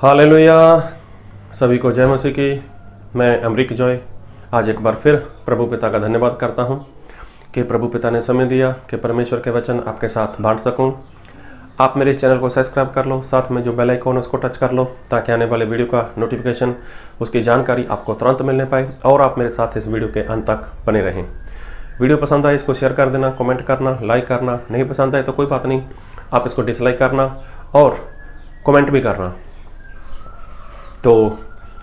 Hallelujah. सभी को जय मसीह की। मैं अमरीक जॉय आज एक बार फिर प्रभु पिता का धन्यवाद करता हूं कि प्रभु पिता ने समय दिया कि परमेश्वर के वचन आपके साथ बांट सकूं। आप मेरे इस चैनल को सब्सक्राइब कर लो, साथ में जो बेल आइकन है उसको टच कर लो ताकि आने वाले वीडियो का नोटिफिकेशन, उसकी जानकारी आपको तुरंत मिलने पाए और आप मेरे साथ इस वीडियो के अंत तक बने रहें। वीडियो पसंद आए इसको शेयर कर देना, कमेंट करना, लाइक करना। नहीं पसंद आए तो कोई बात नहीं, आप इसको डिसलाइक करना और कमेंट भी करना। तो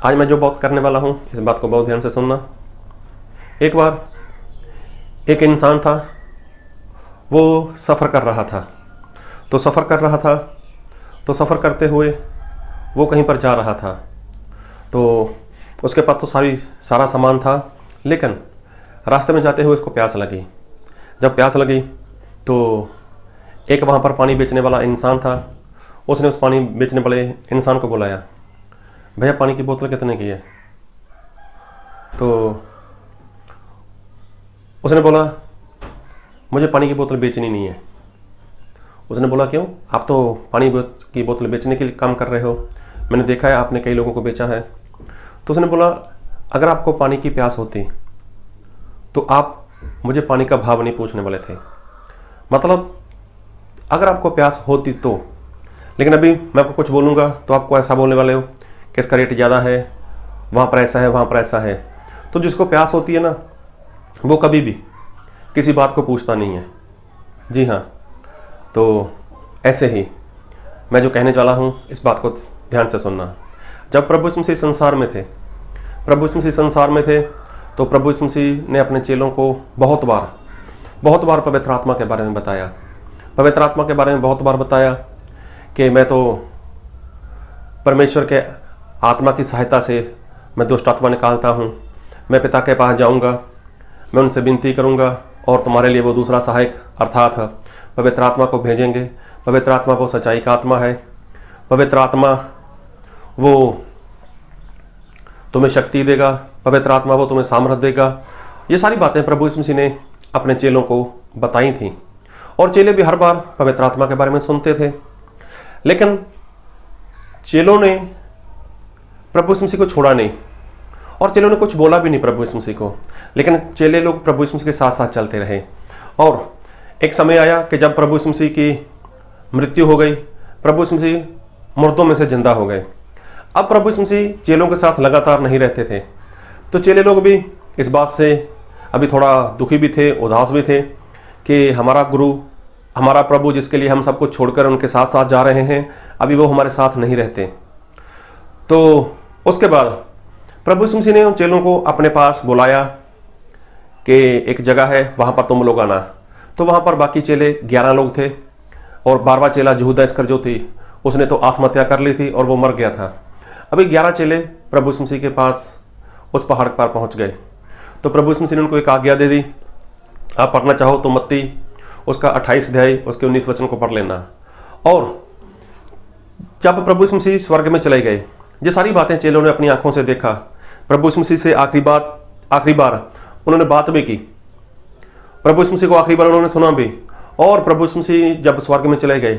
आज मैं जो बात करने वाला हूँ इस बात को बहुत ध्यान से सुनना। एक बार एक इंसान था, वो सफ़र कर रहा था। तो सफ़र करते हुए वो कहीं पर जा रहा था। तो उसके पास तो सारा सामान था, लेकिन रास्ते में जाते हुए उसको प्यास लगी। जब प्यास लगी तो एक वहाँ पर पानी बेचने वाला इंसान था। उसने उस पानी बेचने वाले इंसान को बुलाया, भैया पानी की बोतल कितने की है? तो उसने बोला, मुझे पानी की बोतल बेचनी नहीं है। उसने बोला, क्यों? आप तो पानी की बोतल बेचने के लिए काम कर रहे हो, मैंने देखा है आपने कई लोगों को बेचा है। तो उसने बोला, अगर आपको पानी की प्यास होती तो आप मुझे पानी का भाव नहीं पूछने वाले थे। मतलब अगर आपको प्यास होती तो, लेकिन अभी मैं आपको कुछ बोलूँगा तो आपको ऐसा बोलने वाले हो कि इसका रेट ज़्यादा है, वहाँ पर ऐसा है, वहाँ पर ऐसा है। तो जिसको प्यास होती है ना, वो कभी भी किसी बात को पूछता नहीं है। जी हाँ, तो ऐसे ही मैं जो कहने वाला हूँ इस बात को ध्यान से सुनना। जब प्रभु यीशु मसीह संसार में थे तो प्रभु यीशु मसीह ने अपने चेलों को बहुत बार पवित्र आत्मा के बारे में बताया कि मैं तो परमेश्वर के आत्मा की सहायता से मैं दुष्ट आत्मा निकालता हूँ। मैं पिता के पास जाऊँगा, मैं उनसे विनती करूँगा और तुम्हारे लिए वो दूसरा सहायक अर्थात पवित्र आत्मा को भेजेंगे। पवित्र आत्मा वो सच्चाई का आत्मा है। पवित्र आत्मा वो तुम्हें शक्ति देगा। पवित्र आत्मा वो तुम्हें सामर्थ्य देगा। ये सारी बातें प्रभु यीशु मसीह ने अपने चेलों को बताई थी और चेले भी हर बार पवित्र आत्मा के बारे में सुनते थे। लेकिन चेलों ने प्रभु यीशु मसीह को छोड़ा नहीं और चेलों ने कुछ बोला भी नहीं प्रभु यीशु मसीह को, लेकिन चेले लोग प्रभु यीशु मसीह के साथ साथ चलते रहे। और एक समय आया कि जब प्रभु यीशु मसीह की मृत्यु हो गई, प्रभु यीशु मसीह मुर्दों में से जिंदा हो गए। अब प्रभु यीशु मसीह चेलों के साथ लगातार नहीं रहते थे, तो चेले लोग भी इस बात से अभी थोड़ा दुखी भी थे, उदास भी थे कि हमारा गुरु, हमारा प्रभु जिसके लिए हम सब कुछ छोड़कर उनके साथ साथ जा रहे हैं, अभी वो हमारे साथ नहीं रहते। तो उसके बाद प्रभु यीशु मसीह ने उन चेलों को अपने पास बुलाया कि एक जगह है, वहाँ पर तुम लोग आना। तो वहाँ पर बाकी चेले 11 लोग थे और 12वां चेला यहूदा इस्करियोती थी, उसने तो आत्महत्या कर ली थी और वो मर गया था। अभी 11 चेले प्रभु यीशु मसीह के पास उस पहाड़ पर पहुँच गए। तो प्रभु यीशु मसीह ने उनको एक आज्ञा दे दी, आप पढ़ना चाहो तो मत्ती उसका 28 अध्याय उसके 19 वचन को पढ़ लेना। और जब प्रभु यीशु मसीह स्वर्ग में चले गए, ये सारी बातें चेलों ने अपनी आंखों से देखा। प्रभु यीशु मसीह से आखिरी बार उन्होंने बात भी की, प्रभु यीशु मसीह को आखिरी बार उन्होंने सुना भी। और प्रभु यीशु मसीह जब स्वर्ग में चले गए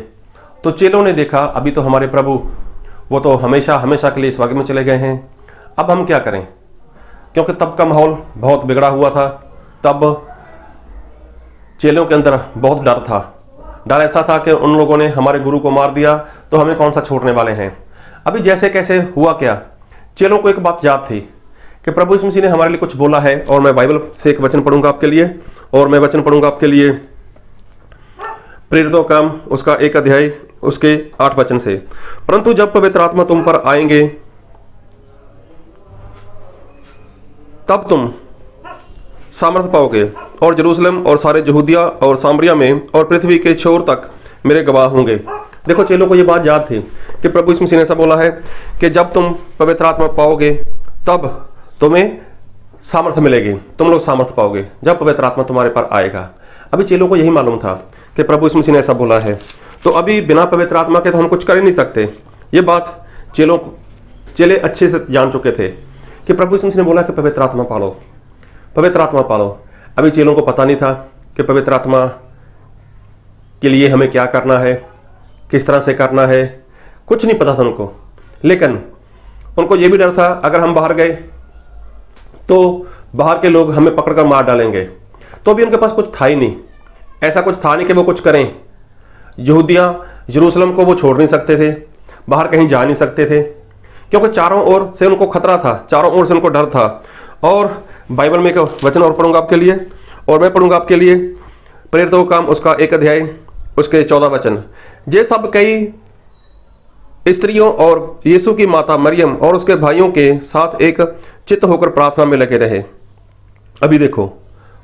तो चेलों ने देखा, अभी तो हमारे प्रभु वो तो हमेशा के लिए स्वर्ग में चले गए हैं, अब हम क्या करें? क्योंकि तब का माहौल बहुत बिगड़ा हुआ था। तब चेलों के अंदर बहुत डर था। डर ऐसा था कि उन लोगों ने हमारे गुरु को मार दिया तो हमें कौन सा छोड़ने वाले हैं। अभी जैसे कैसे हुआ क्या, चेलों को एक बात याद थी कि प्रभु यीशु मसीह ने हमारे लिए कुछ बोला है। और मैं बाइबल से एक वचन पढ़ूंगा आपके लिए, और मैं वचन पढ़ूंगा आपके लिए प्रेरितों काम उसका 1 अध्याय उसके 8 वचन से। परंतु जब पवित्र आत्मा तुम पर आएंगे तब तुम सामर्थ पाओगे और यरूशलेम और सारे यहूदिया और सामरिया में और पृथ्वी के छोर तक मेरे गवाह होंगे। देखो, चेलों को ये बात याद थी कि प्रभु यीशु मसीह ने ऐसा बोला है कि जब तुम पवित्र आत्मा पाओगे तब तुम्हें सामर्थ्य मिलेगी, तुम लोग सामर्थ्य पाओगे जब पवित्र आत्मा तुम्हारे पर आएगा। अभी चेलों को यही मालूम था कि प्रभु यीशु मसीह ने ऐसा बोला है, तो अभी बिना पवित्र आत्मा के तो हम कुछ कर ही नहीं सकते। ये बात चेले अच्छे से जान चुके थे कि प्रभु यीशु मसीह ने बोला कि पवित्र आत्मा पालो। अभी चेलों को पता नहीं था कि पवित्र आत्मा के लिए हमें क्या करना है, किस तरह से करना है, कुछ नहीं पता था उनको। लेकिन उनको ये भी डर था अगर हम बाहर गए तो बाहर के लोग हमें पकड़कर मार डालेंगे। तो अभी उनके पास कुछ था ही नहीं, ऐसा कुछ था नहीं कि वो कुछ करें। यहूदिया यरूशलेम को वो छोड़ नहीं सकते थे, बाहर कहीं जा नहीं सकते थे, क्योंकि चारों ओर से उनको खतरा था, चारों ओर से उनको डर था। और बाइबल में एक वचन और पढ़ूंगा आपके लिए, और मैं पढ़ूंगा आपके लिए प्रेरितों का काम उसका 1 अध्याय उसके 14 वचन। ये सब कई स्त्रियों और यीशु की माता मरियम और उसके भाइयों के साथ एक चित्त होकर प्रार्थना में लगे रहे। अभी देखो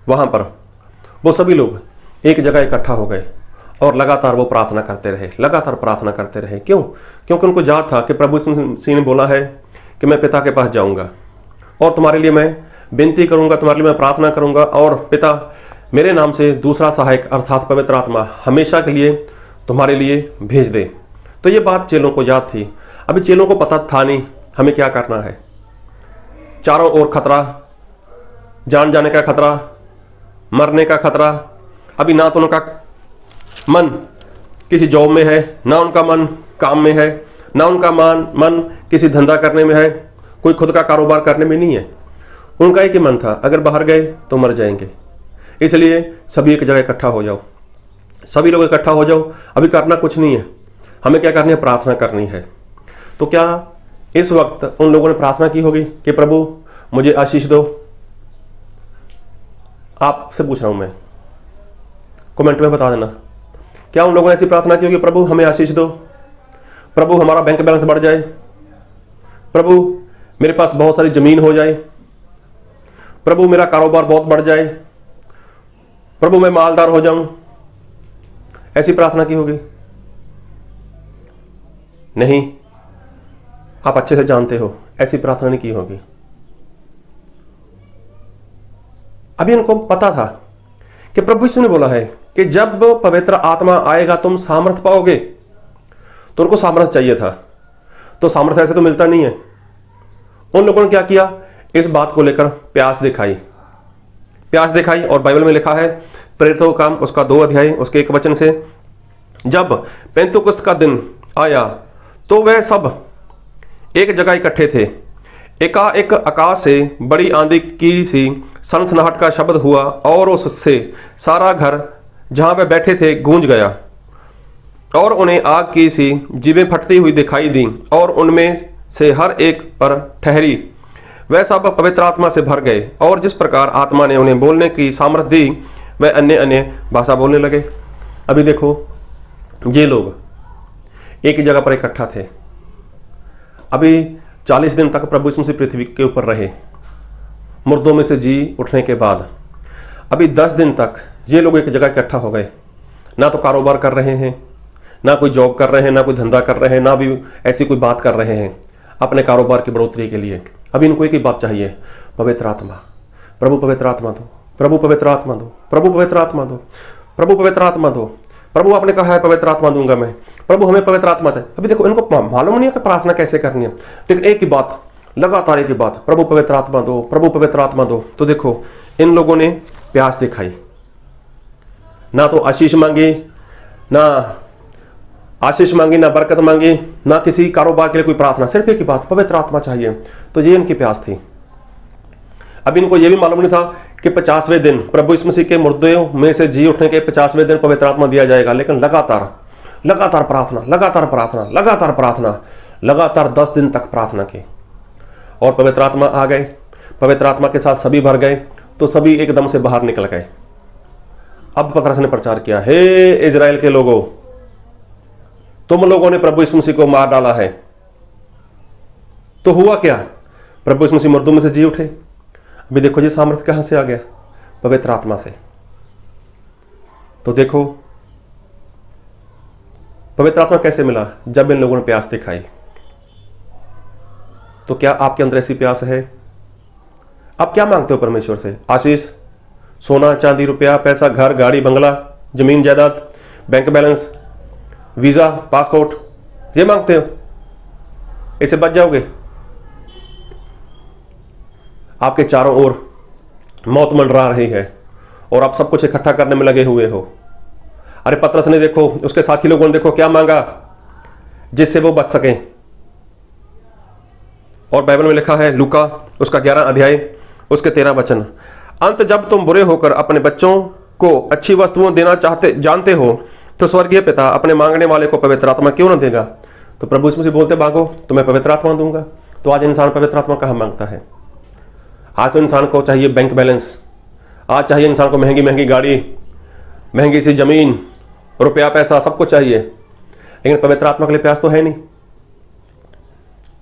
वहां पर वो सभी लोग एक जगह इकट्ठा हो गए और लगातार वो प्रार्थना करते रहे, लगातार प्रार्थना करते रहे। क्यों? क्योंकि उनको याद था कि प्रभु यीशु मसीह ने बोला है कि मैं पिता के पास जाऊंगा और तुम्हारे लिए मैं विनती करूंगा, तुम्हारे लिए मैं प्रार्थना करूंगा, और पिता मेरे नाम से दूसरा सहायक अर्थात पवित्र आत्मा हमेशा के लिए तुम्हारे लिए भेज दे। तो ये बात चेलों को याद थी। अभी चेलों को पता था नहीं हमें क्या करना है। चारों ओर खतरा, जान जाने का खतरा, मरने का खतरा। अभी ना तो उनका मन किसी जॉब में है, ना उनका मन काम में है, ना उनका मन किसी धंधा करने में है, कोई खुद का कारोबार करने में नहीं है। उनका एक ही मन था, अगर बाहर गए तो मर जाएंगे। इसलिए सभी एक जगह इकट्ठा हो जाओ, सभी लोग इकट्ठा हो जाओ। अभी करना कुछ नहीं है, हमें क्या करनी है? प्रार्थना करनी है। तो क्या इस वक्त उन लोगों ने प्रार्थना की होगी कि प्रभु मुझे आशीष दो? आपसे पूछ रहा हूं मैं, कमेंट में बता देना। क्या उन लोगों ने ऐसी प्रार्थना की होगी, प्रभु हमें आशीष दो, प्रभु हमारा बैंक बैलेंस बढ़ जाए, प्रभु मेरे पास बहुत सारी जमीन हो जाए, प्रभु मेरा कारोबार बहुत बढ़ जाए, प्रभु मैं मालदार हो जाऊं? ऐसी प्रार्थना की होगी? नहीं, आप अच्छे से जानते हो ऐसी प्रार्थना नहीं की होगी। अभी इनको पता था कि प्रभु यीशु ने बोला है कि जब पवित्र आत्मा आएगा तुम सामर्थ पाओगे। तो उनको सामर्थ चाहिए था, तो सामर्थ ऐसे तो मिलता नहीं है। उन लोगों ने क्या किया? इस बात को लेकर प्यास दिखाई, प्यास दिखाई। और बाइबल में लिखा है प्रेरितों का काम उसका 2 अध्याय उसके 1 वचन से, जब पेंतुकुस्त का दिन आया तो वह सब एक जगह इकट्ठे थे। एकाएक आकाश से बड़ी आंधी की सी सनसनाहट का शब्द हुआ और उससे सारा घर जहां वे बैठे थे गूंज गया, और उन्हें आग की सी जीभें फटती हुई दिखाई दी, और उनमें से हर एक पर ठहरी। वह सब पवित्र आत्मा से भर गए, और जिस प्रकार आत्मा ने उन्हें बोलने की सामर्थ दी वह अन्य अन्य भाषा बोलने लगे। अभी देखो ये लोग एक ही जगह पर इकट्ठा थे। अभी 40 दिन तक प्रभु यीशु मसीह पृथ्वी के ऊपर रहे, मुर्दों में से जी उठने के बाद। अभी 10 दिन तक ये लोग एक जगह इकट्ठा हो गए, ना तो कारोबार कर रहे हैं, ना कोई जॉब कर रहे हैं, ना कोई धंधा कर रहे हैं, ना भी ऐसी कोई बात कर रहे हैं अपने कारोबार की बढ़ोतरी के लिए। अभी इनको एक ही बात चाहिए, पवित्र आत्मा, प्रभु पवित्र आत्मा दो, प्रभु पवित्र आत्मा दो, प्रभु पवित्र आत्मा दो, प्रभु पवित्र आत्मा दो। प्रभु आपने कहा है पवित्र आत्मा दूंगा मैं, प्रभु हमें पवित्र आत्मा चाहिए। अभी देखो इनको मालूम नहीं है कि प्रार्थना कैसे करनी है, लेकिन एक ही बात, लगातार एक ही बात, प्रभु पवित्र आत्मा दो, प्रभु पवित्र आत्मा दो। तो देखो इन लोगों ने प्यास दिखाई, ना तो आशीष मांगी, ना आशीष मांगी, ना बरकत मांगी, ना किसी कारोबार के लिए कोई प्रार्थना, सिर्फ एक ही बात, पवित्र आत्मा चाहिए। तो ये इनकी प्यास थी। अब इनको ये भी मालूम नहीं था कि 50वें दिन प्रभु यीशु मसीह के मुर्दों में से जी उठने के 50वें दिन पवित्र आत्मा दिया जाएगा। लेकिन लगातार लगातार प्रार्थना, लगातार प्रार्थना, लगातार प्रार्थना, लगातार 10 दिन तक प्रार्थना की, और पवित्र आत्मा आ गए। पवित्र आत्मा के साथ सभी भर गए, तो सभी एकदम से बाहर निकल गए। अब पतरस ने प्रचार किया, हे इजराइल के लोगों, तुम लोगों ने प्रभु यीशु मसीह को मार डाला है। तो हुआ क्या? प्रभु यीशु मसीह मुर्दों में से जी उठे। अभी देखो ये सामर्थ्य कहां से आ गया? पवित्र आत्मा से। तो देखो पवित्र आत्मा कैसे मिला? जब इन लोगों ने प्यास दिखाई। तो क्या आपके अंदर ऐसी प्यास है? आप क्या मांगते हो परमेश्वर से? आशीष, सोना चांदी रुपया पैसा, घर गाड़ी बंगला, जमीन जायदाद, बैंक बैलेंस, वीजा पासपोर्ट, ये मांगते हो? इससे बच जाओगे? आपके चारों ओर मौत मंडरा रही है और आप सब कुछ इकट्ठा करने में लगे हुए हो। अरे पतरस ने देखो, उसके साथी लोगों ने देखो क्या मांगा जिससे वो बच सकें। और बाइबल में लिखा है लूका उसका 11 अध्याय उसके 13 वचन, अंत जब तुम बुरे होकर अपने बच्चों को अच्छी वस्तुओं देना जानते हो तो स्वर्गीय पिता अपने मांगने वाले को पवित्र आत्मा क्यों न देगा। तो प्रभु यीशु मसीह बोलते मांगो तो मैं पवित्र आत्मा दूंगा। तो आज इंसान पवित्र आत्मा कहाँ मांगता है? आज तो इंसान को चाहिए बैंक बैलेंस, आज चाहिए इंसान को महंगी महंगी गाड़ी, महंगी सी जमीन, रुपया पैसा सब कुछ चाहिए, लेकिन पवित्र आत्मा के लिए प्यास तो है नहीं।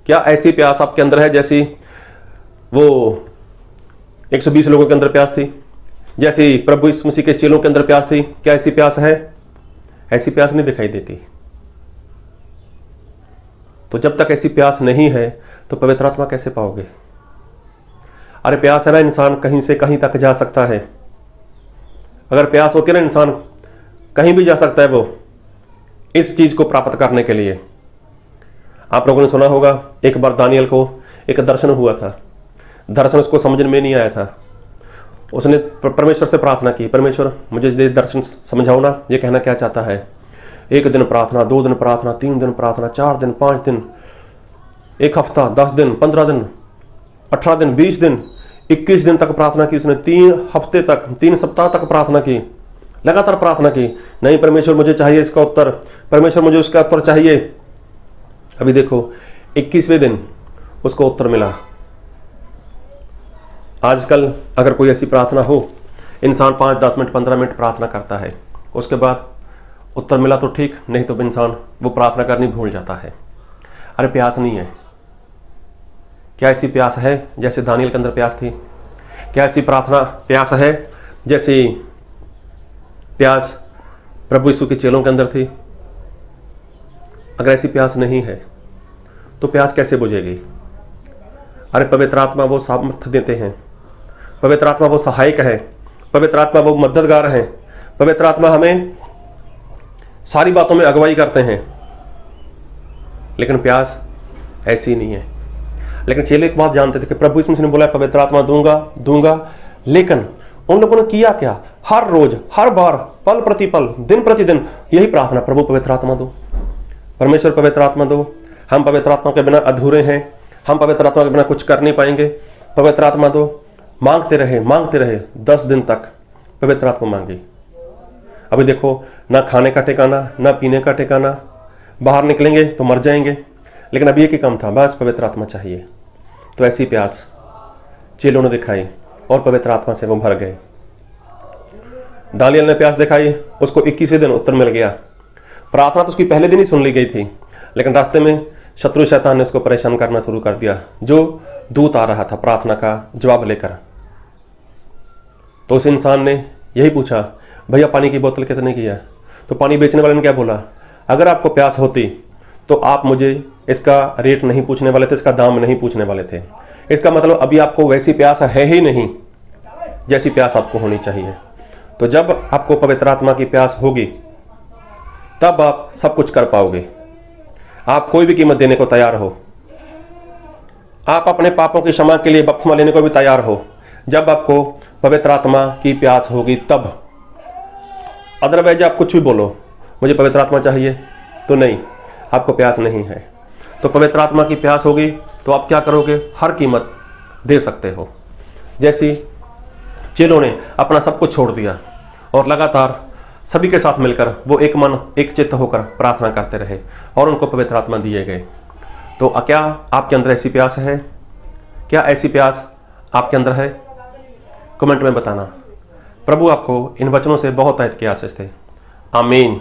क्या ऐसी प्यास आपके अंदर है जैसी वो 120 लोगों के अंदर प्यास थी, जैसी प्रभु यीशु मसीह के चेलों के अंदर प्यास थी? क्या ऐसी प्यास है? ऐसी प्यास नहीं दिखाई देती। तो जब तक ऐसी प्यास नहीं है तो पवित्र आत्मा कैसे पाओगे? अरे प्यास है ना, इंसान कहीं से कहीं तक जा सकता है। अगर प्यास होती है ना, इंसान कहीं भी जा सकता है वो इस चीज को प्राप्त करने के लिए। आप लोगों ने सुना होगा एक बार दानियल को एक दर्शन हुआ था, दर्शन उसको समझ में नहीं आया था। उसने परमेश्वर से प्रार्थना की, परमेश्वर मुझे ये दर्शन समझाओ ना, ये कहना क्या चाहता है। 1 दिन प्रार्थना, 2 दिन प्रार्थना, 3 दिन प्रार्थना, 4 दिन, 5 दिन, 1 हफ्ता, 10 दिन, 15 दिन, 18 दिन, 20 दिन, 21 दिन तक प्रार्थना की उसने। 3 हफ्ते तक, 3 सप्ताह तक प्रार्थना की, लगातार प्रार्थना की। नहीं परमेश्वर मुझे चाहिए इसका उत्तर, परमेश्वर मुझे उसका उत्तर चाहिए। अभी देखो 21वें दिन उसको उत्तर मिला। आजकल अगर कोई ऐसी प्रार्थना हो, इंसान 5, 10 मिनट, 15 मिनट प्रार्थना करता है, उसके बाद उत्तर मिला तो ठीक, नहीं तो इंसान वो प्रार्थना करनी भूल जाता है। अरे प्यास नहीं है। क्या ऐसी प्यास है जैसे दानियल के अंदर प्यास थी? क्या ऐसी प्रार्थना प्यास है जैसी प्यास प्रभु यीशु के चेलों के अंदर थी? अगर ऐसी प्यास नहीं है तो प्यास कैसे बुझेगी? अरे पवित्र आत्मा वो सामर्थ्य देते हैं, पवित्र आत्मा वो सहायक है, पवित्र आत्मा वो मददगार है, पवित्र आत्मा हमें सारी बातों में अगुवाई करते हैं। लेकिन प्यास ऐसी नहीं है। लेकिन चेले एक बात जानते थे कि प्रभु यीशु ने बोला पवित्र आत्मा दूंगा दूंगा, लेकिन उन लोगों ने किया क्या? हर रोज, हर बार, पल प्रतिपल, दिन प्रतिदिन यही प्रार्थना, प्रभु पवित्र आत्मा दो, परमेश्वर पवित्र आत्मा दो। हम पवित्र आत्मा के बिना अधूरे हैं, हम पवित्र आत्मा के बिना कुछ कर नहीं पाएंगे, पवित्र आत्मा दो। मांगते रहे 10 दिन तक पवित्र आत्मा मांगी। अभी देखो ना खाने का ठिकाना, ना पीने का ठिकाना, बाहर निकलेंगे तो मर जाएंगे, लेकिन अभी एक ही काम था, बस पवित्र आत्मा चाहिए। तो ऐसी प्यास चेलों ने दिखाई और पवित्र आत्मा से वो भर गए। दानियल ने प्यास दिखाई, उसको 21वें दिन उत्तर मिल गया। प्रार्थना तो उसकी पहले दिन ही सुन ली गई थी, लेकिन रास्ते में शत्रु शैतान ने उसको परेशान करना शुरू कर दिया, जो दूत आ रहा था प्रार्थना का जवाब लेकर। तो उस इंसान ने यही पूछा, भैया पानी की बोतल कितने की है? तो पानी बेचने वाले ने क्या बोला, अगर आपको प्यास होती तो आप मुझे इसका रेट नहीं पूछने वाले थे, इसका दाम नहीं पूछने वाले थे। इसका मतलब अभी आपको वैसी प्यास है ही नहीं जैसी प्यास आपको होनी चाहिए। तो जब आपको पवित्र आत्मा की प्यास होगी तब आप सब कुछ कर पाओगे। आप कोई भी कीमत देने को तैयार हो, आप अपने पापों की क्षमा के लिए बपतिस्मा लेने को भी तैयार हो, जब आपको पवित्र आत्मा की प्यास होगी तब। अदरवाइज आप कुछ भी बोलो मुझे पवित्र आत्मा चाहिए, तो नहीं, आपको प्यास नहीं है। तो पवित्र आत्मा की प्यास होगी तो आप क्या करोगे? हर कीमत दे सकते हो। जैसी चेलों ने अपना सब कुछ छोड़ दिया और लगातार सभी के साथ मिलकर वो एक मन एक चित्त होकर प्रार्थना करते रहे और उनको पवित्र आत्मा दिए गए। तो क्या आपके अंदर ऐसी प्यास है? क्या ऐसी प्यास आपके अंदर है? कमेंट में बताना। प्रभु आपको इन वचनों से बहुत आयत के आशीष थे। आमीन।